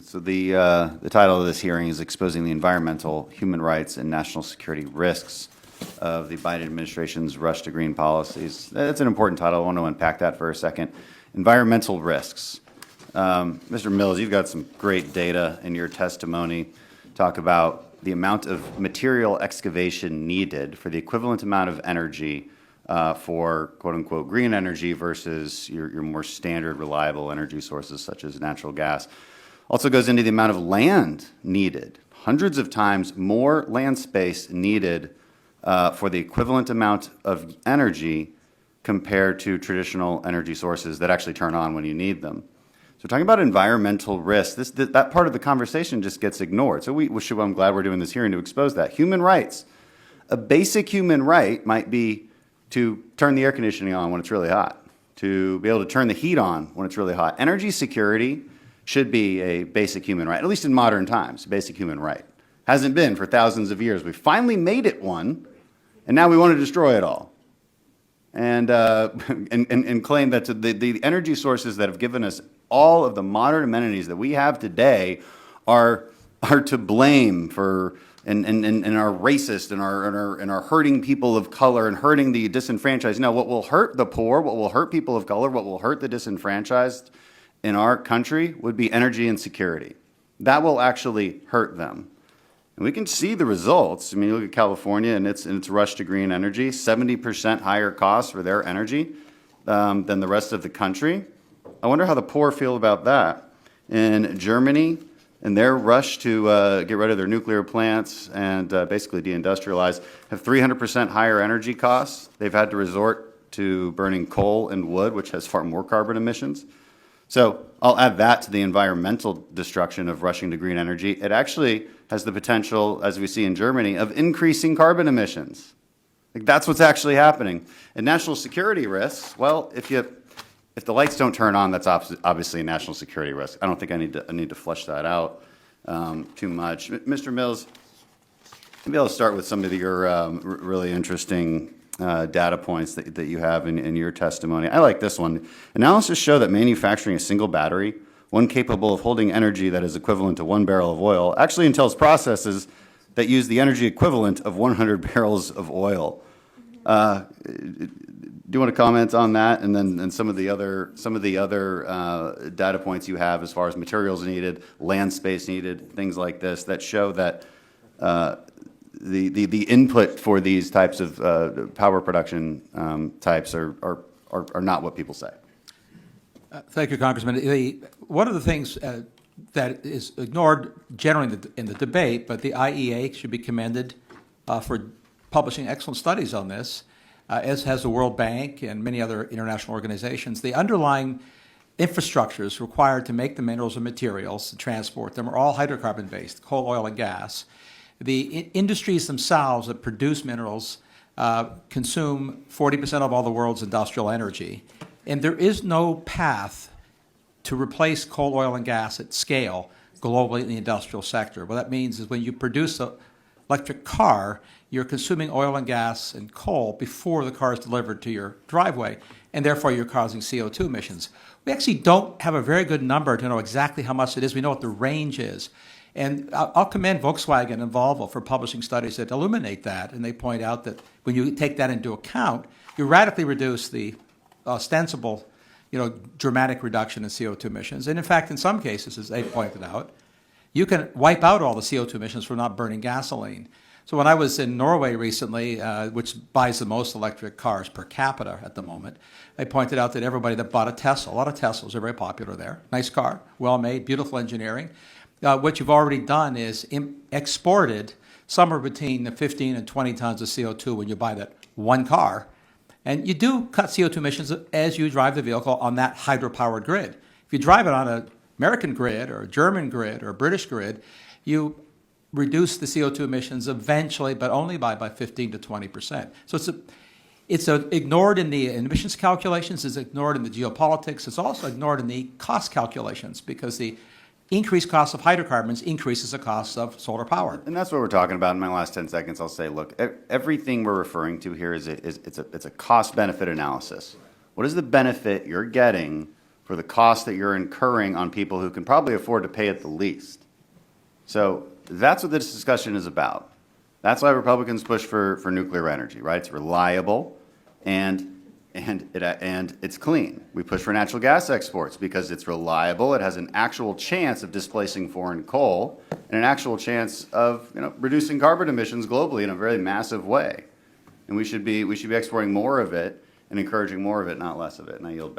So the title of this hearing is Exposing the Environmental, Human Rights, and National Security Risks of the Biden Administration's Rush to Green Policies. That's an important title. I want to unpack that for a second. Environmental risks. Mr. Mills, you've got some great data in your testimony. Talk about the amount of material excavation needed for the equivalent amount of energy for quote-unquote green energy versus your more standard reliable energy sources such as natural gas. Also goes into the amount of land needed. Hundreds of times more land space needed for the equivalent amount of energy compared to traditional energy sources that actually turn on when you need them. So talking about environmental risk, that part of the conversation just gets ignored. So I'm glad we're doing this hearing to expose that. Human rights. A basic human right might be to turn the air conditioning on when it's really hot, to be able to turn the heat on when it's really hot. Energy security should be a basic human right, at least in modern times, a basic human right. Hasn't been for thousands of years. We finally made it one, and now we want to destroy it all. And claim that the energy sources that have given us all of the modern amenities that we have today are to blame for and are racist and are hurting people of color and hurting the disenfranchised. No, what will hurt the poor, what will hurt people of color, what will hurt the disenfranchised in our country would be energy insecurity. That will actually hurt them. And we can see the results. I mean, you look at California and its rush to green energy, 70% higher costs for their energy than the rest of the country. I wonder how the poor feel about that. In Germany, and their rush to get rid of their nuclear plants and basically deindustrialize, have 300% higher energy costs. They've had to resort to burning coal and wood, which has far more carbon emissions. So I'll add that to the environmental destruction of rushing to green energy. It actually has the potential, as we see in Germany, of increasing carbon emissions. Like, that's what's actually happening. And national security risks, well, if the lights don't turn on, that's obviously a national security risk. I don't think I need to flesh that out too much. Mr. Mills, maybe I'll start with some of your really interesting data points that you have in your testimony. I like this one. Analysis show that manufacturing a single battery, one capable of holding energy that is equivalent to 1 barrel of oil, actually entails processes that use the energy equivalent of 100 barrels of oil. Do you want to comment on that, and then some of the other data points you have as far as materials needed, land space needed, things like this that show that the input for these types of power production types are not what people say. Thank you, Congressman. One of the things that is ignored generally in the debate, but the IEA should be commended for publishing excellent studies on this, as has the World Bank and many other international organizations. The underlying infrastructures required to make the minerals and materials to transport them are all hydrocarbon-based, coal, oil, and gas. The industries themselves that produce minerals consume 40% of all the world's industrial energy. And there is no path to replace coal, oil, and gas at scale globally in the industrial sector. What that means is when you produce an electric car, you're consuming oil and gas and coal before the car is delivered to your driveway, and therefore you're causing CO2 emissions. We actually don't have a very good number to know exactly how much it is. We know what the range is. And I'll commend Volkswagen and Volvo for publishing studies that illuminate that, and they point out that when you take that into account, you radically reduce the ostensible, dramatic reduction in CO2 emissions. And in fact, in some cases, as they pointed out, you can wipe out all the CO2 emissions from not burning gasoline. So when I was in Norway recently, which buys the most electric cars per capita at the moment, they pointed out that everybody that bought a Tesla, a lot of Teslas are very popular there, nice car, well-made, beautiful engineering. What you've already done is exported somewhere between 15 and 20 tons of CO2 when you buy that one car. And you do cut CO2 emissions as you drive the vehicle on that hydropowered grid. If you drive it on an American grid or a German grid or a British grid, you reduce the CO2 emissions eventually, but only by 15 to 20%. So it's ignored in the emissions calculations, it's ignored in the geopolitics, it's also ignored in the cost calculations because the increased cost of hydrocarbons increases the cost of solar power. And that's what we're talking about. In my last 10 seconds, I'll say, look, everything we're referring to here it's a cost-benefit analysis. What is the benefit you're getting for the cost that you're incurring on people who can probably afford to pay it the least. So that's what this discussion is about. That's why Republicans push for nuclear energy, right? It's reliable and it's clean. We push for natural gas exports because it's reliable. It has an actual chance of displacing foreign coal and an actual chance of reducing carbon emissions globally in a very massive way. And we should be exporting more of it and encouraging more of it, not less of it. And I yield back.